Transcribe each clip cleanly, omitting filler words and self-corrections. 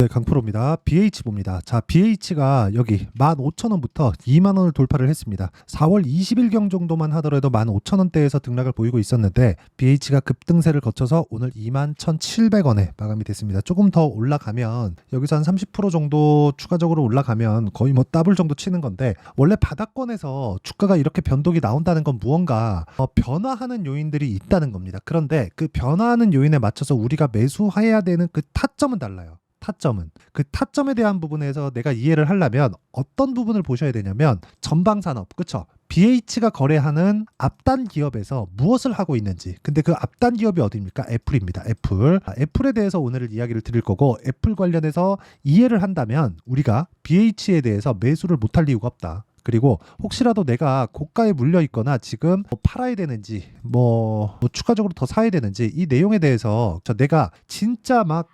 네, 강프로입니다. BH 봅니다. 자, BH가 여기 15,000원부터 20,000원을 돌파를 했습니다. 4월 20일경 정도만 하더라도 15,000원대에서 등락을 보이고 있었는데 BH가 급등세를 거쳐서 오늘 21,700원에 마감이 됐습니다. 조금 더 올라가면 여기서 한 30% 정도 추가적으로 올라가면 거의 뭐 더블 정도 치는 건데, 원래 바닥권에서 주가가 이렇게 변동이 나온다는 건 무언가 변화하는 요인들이 있다는 겁니다. 그런데 그 변화하는 요인에 맞춰서 우리가 매수해야 되는 그 타점은 달라요. 타점은 그 타점에 대한 부분에서 내가 이해를 하려면 어떤 부분을 보셔야 되냐면, 전방산업, 그쵸? BH가 거래하는 앞단 기업에서 무엇을 하고 있는지. 근데 그 앞단 기업이 어디입니까? 애플입니다. 애플. 애플에 대해서 오늘 이야기를 드릴 거고, 애플 관련해서 이해를 한다면 우리가 BH에 대해서 매수를 못할 이유가 없다. 그리고 혹시라도 내가 고가에 물려 있거나 지금 뭐 팔아야 되는지 뭐 추가적으로 더 사야 되는지, 이 내용에 대해서 내가 진짜 막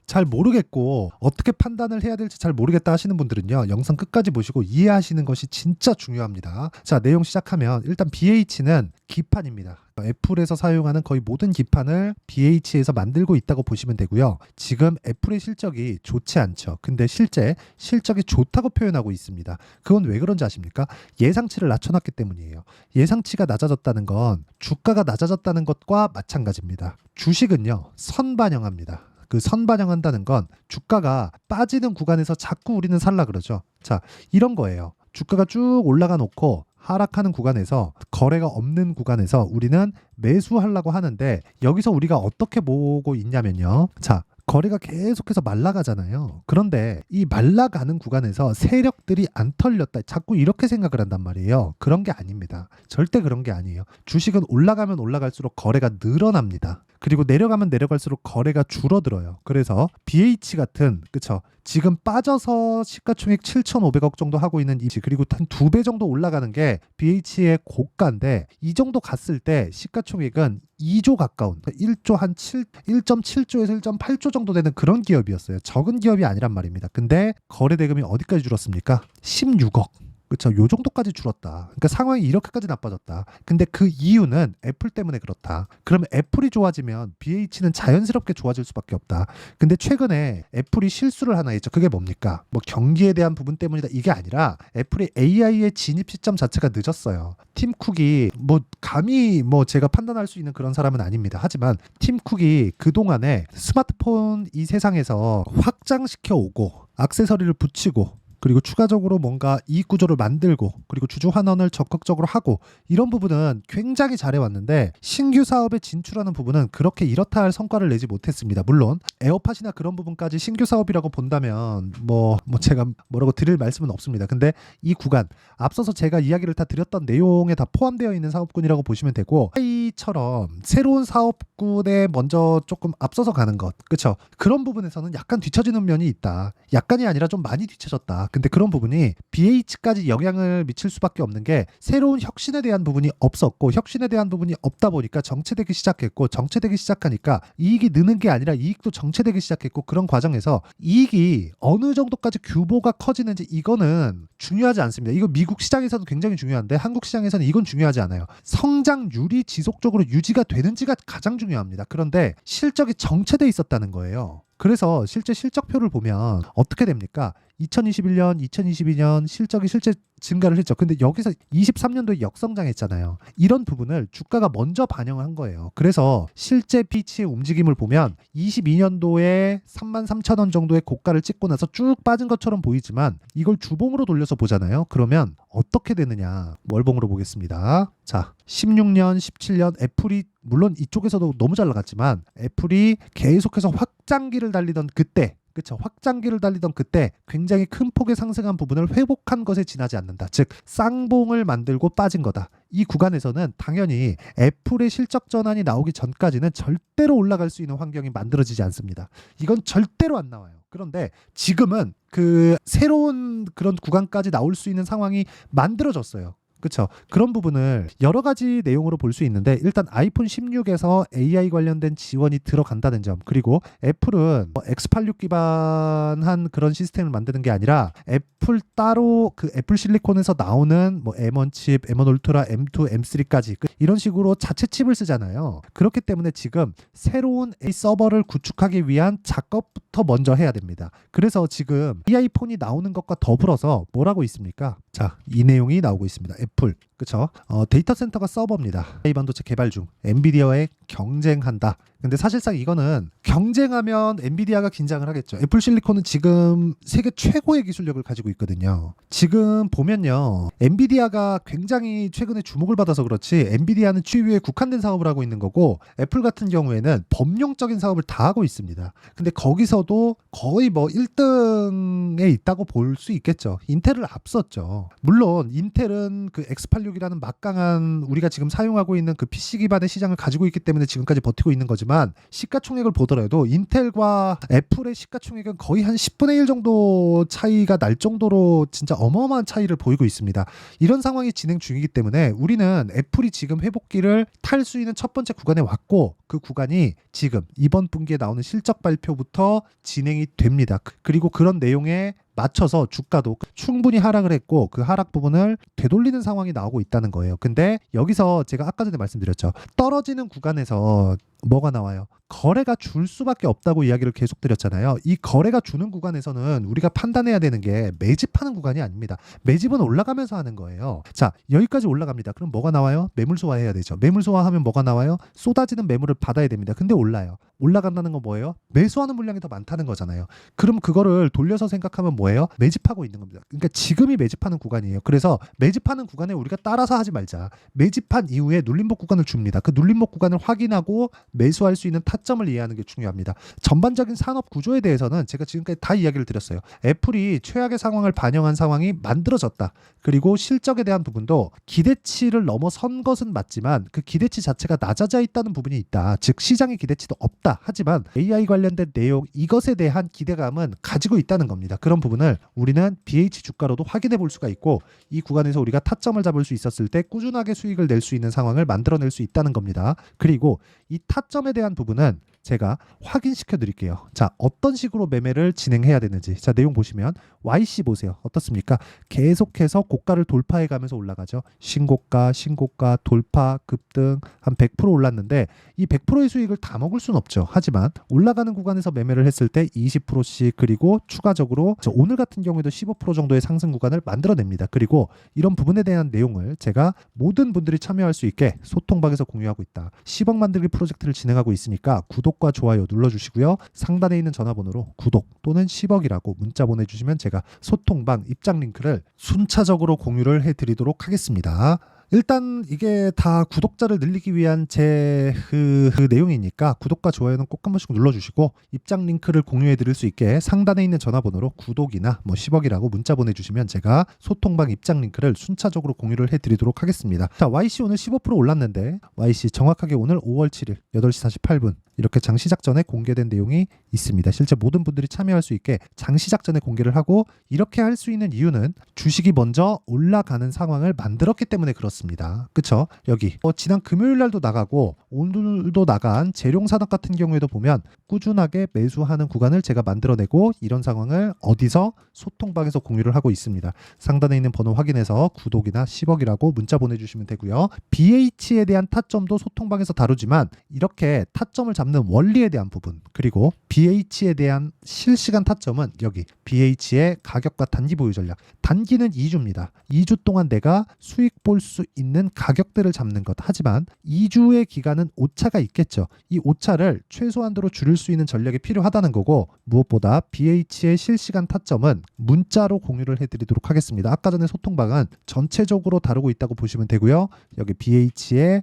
잘 모르겠고 어떻게 판단을 해야 될지 잘 모르겠다 하시는 분들은요, 영상 끝까지 보시고 이해하시는 것이 진짜 중요합니다. 자, 내용 시작하면 일단 BH는 기판입니다. 애플에서 사용하는 거의 모든 기판을 BH에서 만들고 있다고 보시면 되고요. 지금 애플의 실적이 좋지 않죠. 근데 실제 실적이 좋다고 표현하고 있습니다. 그건 왜 그런지 아십니까? 예상치를 낮춰놨기 때문이에요. 예상치가 낮아졌다는 건 주가가 낮아졌다는 것과 마찬가지입니다. 주식은요, 선반영합니다. 그 선반영한다는 건 주가가 빠지는 구간에서 자꾸 우리는 살라 그러죠. 자, 이런 거예요. 주가가 쭉 올라가 놓고 하락하는 구간에서, 거래가 없는 구간에서 우리는 매수하려고 하는데, 여기서 우리가 어떻게 보고 있냐면요. 자, 거래가 계속해서 말라가잖아요. 그런데 이 말라가는 구간에서 세력들이 안 털렸다, 자꾸 이렇게 생각을 한단 말이에요. 그런 게 아닙니다. 절대 그런 게 아니에요. 주식은 올라가면 올라갈수록 거래가 늘어납니다. 그리고 내려가면 내려갈수록 거래가 줄어들어요. 그래서 BH 같은, 그쵸, 지금 빠져서 시가총액 7,500억 정도 하고 있는 이, 그리고 한 2배 정도 올라가는 게 BH의 고가인데, 이 정도 갔을 때 시가총액은 2조 가까운, 1조 한 1.7조에서 1.8조 정도 되는 그런 기업이었어요. 적은 기업이 아니란 말입니다. 근데 거래 대금이 어디까지 줄었습니까? 16억. 그쵸, 요 정도까지 줄었다. 그러니까 상황이 이렇게까지 나빠졌다. 근데 그 이유는 애플 때문에 그렇다. 그러면 애플이 좋아지면 BH는 자연스럽게 좋아질 수밖에 없다. 근데 최근에 애플이 실수를 하나 했죠. 그게 뭡니까? 뭐 경기에 대한 부분 때문이다, 이게 아니라 애플이 AI의 진입 시점 자체가 늦었어요. 팀 쿡이 뭐 감히 뭐 제가 판단할 수 있는 그런 사람은 아닙니다. 하지만 팀 쿡이 그동안에 스마트폰 이 세상에서 확장시켜 오고, 액세서리를 붙이고, 그리고 추가적으로 뭔가 이익 구조를 만들고, 그리고 주주 환원을 적극적으로 하고, 이런 부분은 굉장히 잘해왔는데, 신규 사업에 진출하는 부분은 그렇게 이렇다 할 성과를 내지 못했습니다. 물론 에어팟이나 그런 부분까지 신규 사업이라고 본다면 뭐 제가 뭐라고 드릴 말씀은 없습니다. 근데 이 구간, 앞서서 제가 이야기를 다 드렸던 내용에 다 포함되어 있는 사업군이라고 보시면 되고, 이처럼 새로운 사업군에 먼저 조금 앞서서 가는 것, 그렇죠? 그런 부분에서는 약간 뒤처지는 면이 있다. 약간이 아니라 좀 많이 뒤처졌다. 근데 그런 부분이 BH까지 영향을 미칠 수밖에 없는 게, 새로운 혁신에 대한 부분이 없었고, 혁신에 대한 부분이 없다 보니까 정체되기 시작했고, 정체되기 시작하니까 이익이 느는 게 아니라 이익도 정체되기 시작했고, 그런 과정에서 이익이 어느 정도까지 규모가 커지는지, 이거는 중요하지 않습니다. 이거 미국 시장에서도 굉장히 중요한데 한국 시장에서는 이건 중요하지 않아요. 성장률이 지속적으로 유지가 되는지가 가장 중요합니다. 그런데 실적이 정체돼 있었다는 거예요. 그래서 실제 실적표를 보면 어떻게 됩니까? 2021년, 2022년 실적이 실제 증가를 했죠. 근데 여기서 23년도에 역성장했잖아요. 이런 부분을 주가가 먼저 반영을 한 거예요. 그래서 실제 BH의 움직임을 보면 22년도에 33,000원 정도의 고가를 찍고 나서 쭉 빠진 것처럼 보이지만, 이걸 주봉으로 돌려서 보잖아요. 그러면 어떻게 되느냐? 월봉으로 보겠습니다. 자, 16년, 17년 애플이, 물론 이쪽에서도 너무 잘 나갔지만 애플이 계속해서 확장기를 달리던 그때, 그쵸, 확장기를 달리던 그때 굉장히 큰 폭의 상승한 부분을 회복한 것에 지나지 않는다. 즉 쌍봉을 만들고 빠진 거다. 이 구간에서는 당연히 애플의 실적 전환이 나오기 전까지는 절대로 올라갈 수 있는 환경이 만들어지지 않습니다. 이건 절대로 안 나와요. 그런데 지금은 그 새로운 그런 구간까지 나올 수 있는 상황이 만들어졌어요. 그쵸? 그런 부분을 여러 가지 내용으로 볼 수 있는데 일단 아이폰 16에서 AI 관련된 지원이 들어간다는 점, 그리고 애플은 X86 기반한 그런 시스템을 만드는 게 아니라 애플 따로 그 애플 실리콘에서 나오는 뭐 M1 칩, M1 울트라, M2, M3까지 이런 식으로 자체 칩을 쓰잖아요. 그렇기 때문에 지금 새로운 AI 서버를 구축하기 위한 작업부터 먼저 해야 됩니다. 그래서 지금 이 아이폰이 나오는 것과 더불어서 뭐라고 있습니까? 자, 이 내용이 나오고 있습니다. 애플, 그쵸? 데이터 센터가 서버입니다. AI 반도체 개발 중 엔비디아와의 경쟁한다. 근데 사실상 이거는 경쟁하면 엔비디아가 긴장을 하겠죠. 애플 실리콘은 지금 세계 최고의 기술력을 가지고 있거든요. 지금 보면요, 엔비디아가 굉장히 최근에 주목을 받아서 그렇지 엔비디아는 GPU에 국한된 사업을 하고 있는 거고, 애플 같은 경우에는 범용적인 사업을 다 하고 있습니다. 근데 거기서도 거의 뭐 1등에 있다고 볼 수 있겠죠. 인텔을 앞섰죠. 물론 인텔은 그 X86이라는 막강한 우리가 지금 사용하고 있는 그 PC 기반의 시장을 가지고 있기 때문에 지금까지 버티고 있는 거지만, 시가총액을 보더라도 인텔과 애플의 시가총액은 거의 한 10분의 1 정도 차이가 날 정도로 진짜 어마어마한 차이를 보이고 있습니다. 이런 상황이 진행 중이기 때문에 우리는 애플이 지금 회복기를 탈 수 있는 첫 번째 구간에 왔고, 그 구간이 지금 이번 분기에 나오는 실적 발표부터 진행이 됩니다. 그리고 그런 내용에 맞춰서 주가도 충분히 하락을 했고 그 하락 부분을 되돌리는 상황이 나오고 있다는 거예요. 근데 여기서 제가 아까 전에 말씀드렸죠. 떨어지는 구간에서 뭐가 나와요? 거래가 줄 수밖에 없다고 이야기를 계속 드렸잖아요. 이 거래가 주는 구간에서는 우리가 판단해야 되는 게 매집하는 구간이 아닙니다. 매집은 올라가면서 하는 거예요. 자, 여기까지 올라갑니다. 그럼 뭐가 나와요? 매물 소화해야 되죠. 매물 소화하면 뭐가 나와요? 쏟아지는 매물을 받아야 됩니다. 근데 올라요. 올라간다는 건 뭐예요? 매수하는 물량이 더 많다는 거잖아요. 그럼 그거를 돌려서 생각하면 뭐예요? 매집하고 있는 겁니다. 그러니까 지금이 매집하는 구간이에요. 그래서 매집하는 구간에 우리가 따라서 하지 말자. 매집한 이후에 눌림목 구간을 줍니다. 그 눌림목 구간을 확인하고 매수할 수 있는 타점을 이해하는 게 중요합니다. 전반적인 산업 구조에 대해서는 제가 지금까지 다 이야기를 드렸어요. 애플이 최악의 상황을 반영한 상황이 만들어졌다. 그리고 실적에 대한 부분도 기대치를 넘어선 것은 맞지만 그 기대치 자체가 낮아져 있다는 부분이 있다. 즉 시장의 기대치도 없다. 하지만 AI 관련된 내용, 이것에 대한 기대감은 가지고 있다는 겁니다. 그런 부분을 우리는 BH 주가로도 확인해 볼 수가 있고, 이 구간에서 우리가 타점을 잡을 수 있었을 때 꾸준하게 수익을 낼 수 있는 상황을 만들어낼 수 있다는 겁니다. 그리고 이 타점에 대한 부분은 제가 확인시켜 드릴게요. 자, 어떤 식으로 매매를 진행해야 되는지. 자, 내용 보시면 YC 보세요. 어떻습니까? 계속해서 고가를 돌파해 가면서 올라가죠. 신고가, 신고가, 돌파, 급등 한 100% 올랐는데 이 100%의 수익을 다 먹을 수는 없죠. 하지만 올라가는 구간에서 매매를 했을 때 20%씩, 그리고 추가적으로 오늘 같은 경우에도 15% 정도의 상승 구간을 만들어냅니다. 그리고 이런 부분에 대한 내용을 제가 모든 분들이 참여할 수 있게 소통방에서 공유하고 있다. 10억 만들기 프로젝트를 진행하고 있으니까 구독과 좋아요 눌러주시고요. 상단에 있는 전화번호로 구독 또는 10억이라고 문자 보내주시면 제가 소통방 입장 링크를 순차적으로 공유를 해드리도록 하겠습니다. 일단 이게 다 구독자를 늘리기 위한 제 그 내용이니까 구독과 좋아요는 꼭 한 번씩 눌러주시고, 입장 링크를 공유해 드릴 수 있게 상단에 있는 전화번호로 구독이나 뭐 10억이라고 문자 보내주시면 제가 소통방 입장 링크를 순차적으로 공유를 해 드리도록 하겠습니다. 자, YC 오늘 15% 올랐는데 YC 정확하게 오늘 5월 7일 8시 48분 이렇게 장 시작 전에 공개된 내용이 있습니다. 실제 모든 분들이 참여할 수 있게 장 시작 전에 공개를 하고, 이렇게 할 수 있는 이유는 주식이 먼저 올라가는 상황을 만들었기 때문에 그렇습니다. 그쵸? 여기 지난 금요일 날도 나가고 오늘도 나간 재룡산업 같은 경우에도 보면 꾸준하게 매수하는 구간을 제가 만들어내고, 이런 상황을 어디서? 소통방에서 공유를 하고 있습니다. 상단에 있는 번호 확인해서 구독이나 10억이라고 문자 보내주시면 되고요. BH에 대한 타점도 소통방에서 다루지만 이렇게 타점을 잡는 원리에 대한 부분, 그리고 BH에 대한 실시간 타점은 여기 BH의 가격과 단기 보유 전략. 단기는 2주입니다. 2주 동안 내가 수익 볼 수 있는 가격대를 잡는 것. 하지만 2주의 기간은 오차가 있겠죠. 이 오차를 최소한도로 줄일 수 있는 전략이 필요하다는 거고, 무엇보다 BH의 실시간 타점은 문자로 공유를 해드리도록 하겠습니다. 아까 전에 소통방은 전체적으로 다루고 있다고 보시면 되고요. 여기 BH의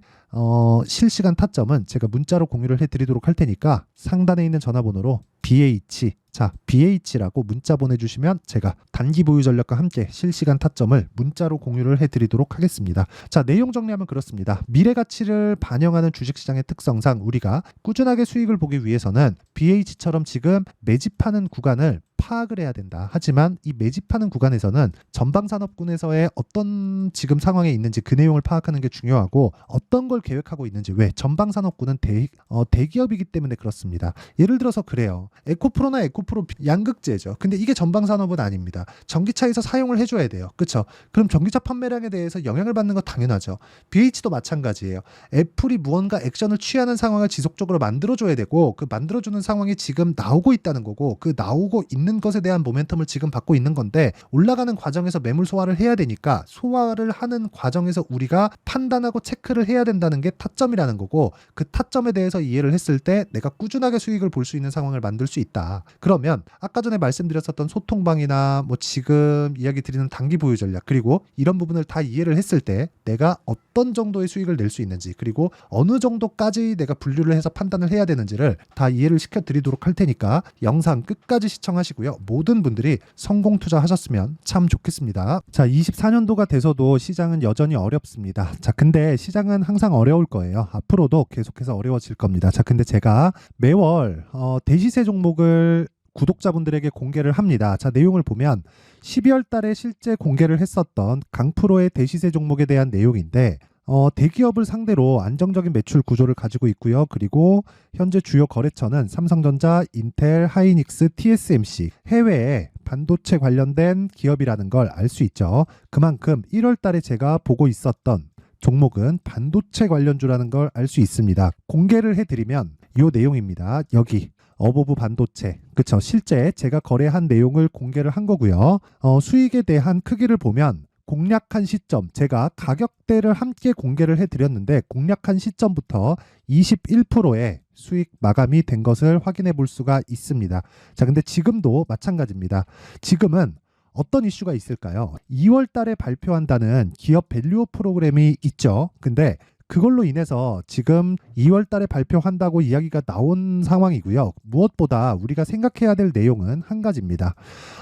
실시간 타점은 제가 문자로 공유를 해드리도록 할 테니까 상단에 있는 전화번호로 BH 자, BH라고 문자 보내주시면 제가 단기 보유 전략과 함께 실시간 타점을 문자로 공유를 해드리도록 하겠습니다. 자, 내용 정리하면 그렇습니다. 미래 가치를 반영하는 주식시장의 특성상 우리가 꾸준하게 수익을 보기 위해서는 BH처럼 지금 매집하는 구간을 파악을 해야 된다. 하지만 이 매집하는 구간에서는 전방산업군에서의 어떤 지금 상황에 있는지 그 내용을 파악하는 게 중요하고 어떤 걸 계획하고 있는지. 왜? 전방산업군은 대기업이기 때문에 그렇습니다. 예를 들어서 그래요. 에코프로나 에코프로 양극재죠. 근데 이게 전방산업은 아닙니다. 전기차에서 사용을 해줘야 돼요. 그렇죠? 그럼 전기차 판매량에 대해서 영향을 받는 건 당연하죠. BH도 마찬가지예요. 애플이 무언가 액션을 취하는 상황을 지속적으로 만들어줘야 되고 그 만들어주는 상황이 지금 나오고 있다는 거고 그 나오고 있는 것에 대한 모멘텀을 지금 받고 있는 건데 올라가는 과정에서 매물 소화를 해야 되니까 소화를 하는 과정에서 우리가 판단하고 체크를 해야 된다는 게 타점이라는 거고 그 타점에 대해서 이해를 했을 때 내가 꾸준하게 수익을 볼 수 있는 상황을 만들 수 있다. 그러면 아까 전에 말씀드렸었던 소통방이나 뭐 지금 이야기 드리는 단기 보유 전략 그리고 이런 부분을 다 이해를 했을 때 내가 어떤 정도의 수익을 낼 수 있는지 그리고 어느 정도까지 내가 분류를 해서 판단을 해야 되는지를 다 이해를 시켜드리도록 할 테니까 영상 끝까지 시청하시고요. 모든 분들이 성공 투자하셨으면 참 좋겠습니다. 자, 24년도가 돼서도 시장은 여전히 어렵습니다. 자, 근데 시장은 항상 어려울 거예요. 앞으로도 계속해서 어려워질 겁니다. 자, 근데 제가 매월 대시세 종목을 구독자분들에게 공개를 합니다. 자, 내용을 보면 12월 달에 실제 공개를 했었던 강프로의 대시세 종목에 대한 내용인데 대기업을 상대로 안정적인 매출 구조를 가지고 있고요. 그리고 현재 주요 거래처는 삼성전자, 인텔, 하이닉스, TSMC, 해외에 반도체 관련된 기업이라는 걸 알 수 있죠. 그만큼 1월 달에 제가 보고 있었던 종목은 반도체 관련주라는 걸 알 수 있습니다. 공개를 해드리면 이 내용입니다. 여기 어보브 반도체, 그쵸? 실제 제가 거래한 내용을 공개를 한 거고요. 수익에 대한 크기를 보면 공략한 시점, 제가 가격대를 함께 공개를 해드렸는데 공략한 시점부터 21%의 수익 마감이 된 것을 확인해 볼 수가 있습니다. 자, 근데 지금도 마찬가지입니다. 지금은 어떤 이슈가 있을까요? 2월 달에 발표한다는 기업 밸류업 프로그램이 있죠. 근데 그걸로 인해서 지금 2월 달에 발표한다고 이야기가 나온 상황이고요. 무엇보다 우리가 생각해야 될 내용은 한 가지입니다.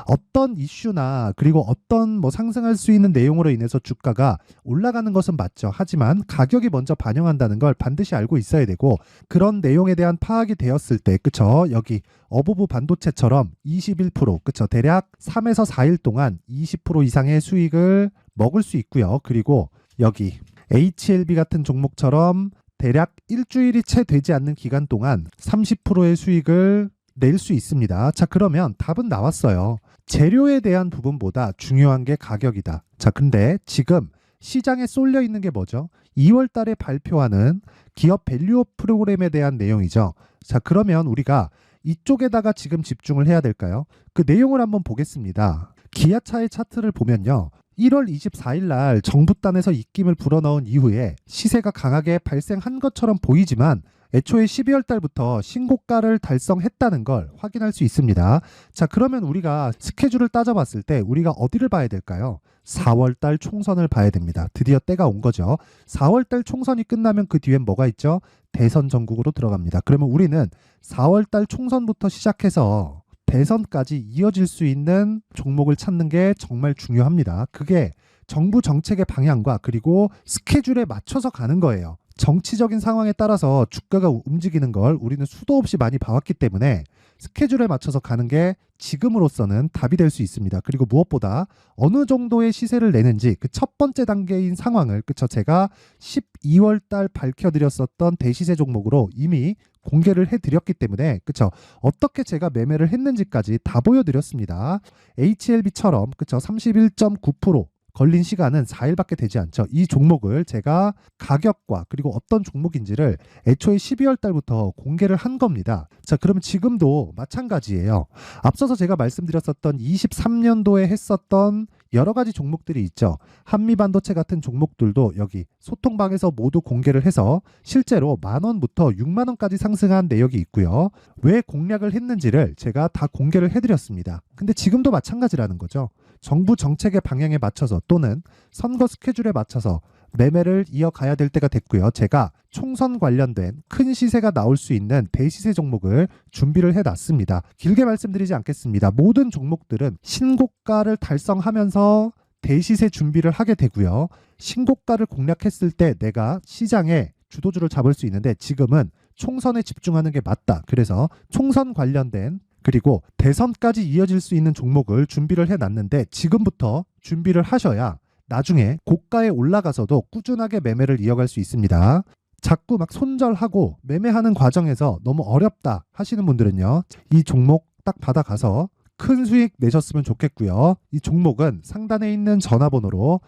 어떤 이슈나 그리고 어떤 상승할 수 있는 내용으로 인해서 주가가 올라가는 것은 맞죠. 하지만 가격이 먼저 반영한다는 걸 반드시 알고 있어야 되고 그런 내용에 대한 파악이 되었을 때 그쵸? 여기 어보브 반도체처럼 21% 그쵸? 대략 3에서 4일 동안 20% 이상의 수익을 먹을 수 있고요. 그리고 여기 HLB 같은 종목처럼 대략 일주일이 채 되지 않는 기간 동안 30%의 수익을 낼 수 있습니다. 자, 그러면 답은 나왔어요. 재료에 대한 부분보다 중요한 게 가격이다. 자, 근데 지금 시장에 쏠려 있는 게 뭐죠? 2월 달에 발표하는 기업 밸류업 프로그램에 대한 내용이죠. 자, 그러면 우리가 이쪽에다가 지금 집중을 해야 될까요? 그 내용을 한번 보겠습니다. 기아차의 차트를 보면요. 1월 24일 날 정부단에서 입김을 불어넣은 이후에 시세가 강하게 발생한 것처럼 보이지만 애초에 12월 달부터 신고가를 달성했다는 걸 확인할 수 있습니다. 자, 그러면 우리가 스케줄을 따져봤을 때 우리가 어디를 봐야 될까요? 4월 달 총선을 봐야 됩니다. 드디어 때가 온 거죠. 4월 달 총선이 끝나면 그 뒤엔 뭐가 있죠? 대선 전국으로 들어갑니다. 그러면 우리는 4월 달 총선부터 시작해서 대선까지 이어질 수 있는 종목을 찾는 게 정말 중요합니다. 그게 정부 정책의 방향과 그리고 스케줄에 맞춰서 가는 거예요. 정치적인 상황에 따라서 주가가 움직이는 걸 우리는 수도 없이 많이 봐왔기 때문에 스케줄에 맞춰서 가는 게 지금으로서는 답이 될 수 있습니다. 그리고 무엇보다 어느 정도의 시세를 내는지 그 첫 번째 단계인 상황을 그쵸 제가 12월 달 밝혀드렸었던 대시세 종목으로 이미 공개를 해드렸기 때문에 그쵸 어떻게 제가 매매를 했는지까지 다 보여드렸습니다. HLB처럼 그쵸 31.9% 걸린 시간은 4일밖에 되지 않죠. 이 종목을 제가 가격과 그리고 어떤 종목인지를 애초에 12월 달부터 공개를 한 겁니다. 자, 그러면 지금도 마찬가지예요. 앞서서 제가 말씀드렸었던 23년도에 했었던 여러 가지 종목들이 있죠. 한미반도체 같은 종목들도 여기 소통방에서 모두 공개를 해서 실제로 10,000원부터 60,000원까지 상승한 내역이 있고요. 왜 공략을 했는지를 제가 다 공개를 해드렸습니다. 근데 지금도 마찬가지라는 거죠. 정부 정책의 방향에 맞춰서 또는 선거 스케줄에 맞춰서 매매를 이어가야 될 때가 됐고요. 제가 총선 관련된 큰 시세가 나올 수 있는 대시세 종목을 준비를 해놨습니다. 길게 말씀드리지 않겠습니다. 모든 종목들은 신고가를 달성하면서 대시세 준비를 하게 되고요. 신고가를 공략했을 때 내가 시장에 주도주를 잡을 수 있는데 지금은 총선에 집중하는 게 맞다. 그래서 총선 관련된 그리고 대선까지 이어질 수 있는 종목을 준비를 해놨는데 지금부터 준비를 하셔야 나중에 고가에 올라가서도 꾸준하게 매매를 이어갈 수 있습니다. 자꾸 막 손절하고 매매하는 과정에서 너무 어렵다 하시는 분들은요. 이 종목 딱 받아가서 큰 수익 내셨으면 좋겠고요. 이 종목은 상단에 있는 전화번호로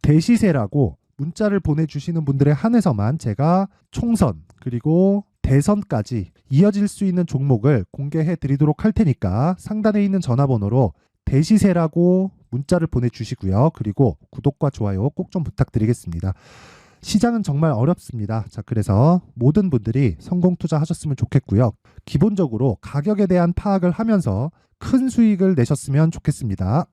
대시세라고 문자를 보내주시는 분들에 한해서만 제가 총선 그리고 대선까지 이어질 수 있는 종목을 공개해 드리도록 할 테니까 상단에 있는 전화번호로 대시세라고 문자를 보내주시고요. 그리고 구독과 좋아요 꼭 좀 부탁드리겠습니다. 시장은 정말 어렵습니다. 자, 그래서 모든 분들이 성공 투자하셨으면 좋겠고요. 기본적으로 가격에 대한 파악을 하면서 큰 수익을 내셨으면 좋겠습니다.